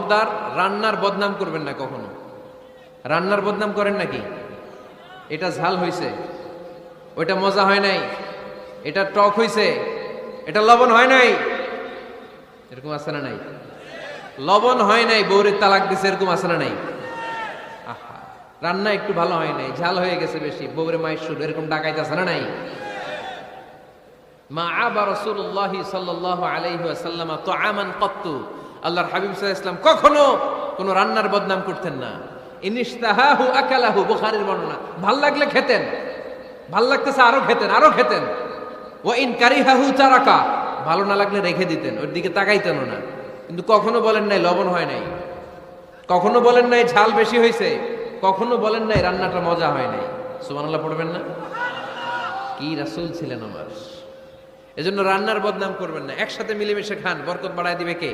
খবরদার রান্নার বদনাম করবেন না কখনো। রান্নার বদনাম করেন নাকি? এটা ঝাল হইছে, ওইটা মজা হয় নাই, এটা টক হইছে, এটা লবণ হয় নাই, এরকম আছে না নাই? লবণ হয় নাই, বউরে তালাক দিছে, এরকম আছে না নাই? আহা, রান্না একটু ভালো হয় নাই, ঝাল হয়ে গেছে বেশি, বউরে মায়ের শুরু, এরকম ডাকাইতে আছে না নাই? মা আবা রাসূলুল্লাহ সাল্লাল্লাহু আলাইহি ওয়াসাল্লাম তুআমান ক্বাত্তু, আল্লাহর হাবিব সাল্লাল্লাহু আলাইহি ওয়াসাল্লাম কখনো কোন রান্নার বদনাম করতেন না। ইনিশতাহাহু আকালাহু, বুখারীর বর্ণনা। ভাল লাগলে খেতেন, ভাল লাগতেছে আরো খেতেন, আরো খেতেন। ওয়া ইন কারিহাহু তারাকা, ভালো না লাগলে রেখে দিতেন, ওর দিকে তাকাইতেন না। কিন্তু কখনো বলেন নাই লবণ হয় নাই, কখনো বলেন নাই ঝাল বেশি হয়েছে, কখনো বলেন নাই রান্নাটা মজা হয় নাই। সুবহানাল্লাহ পড়বেন না? কি রাসূল ছিলেন আমার। এজন্য রান্নার বদনাম করবেন না। একসাথে মিলেমিশে খান, বরকত বাড়ায় দিবে কে?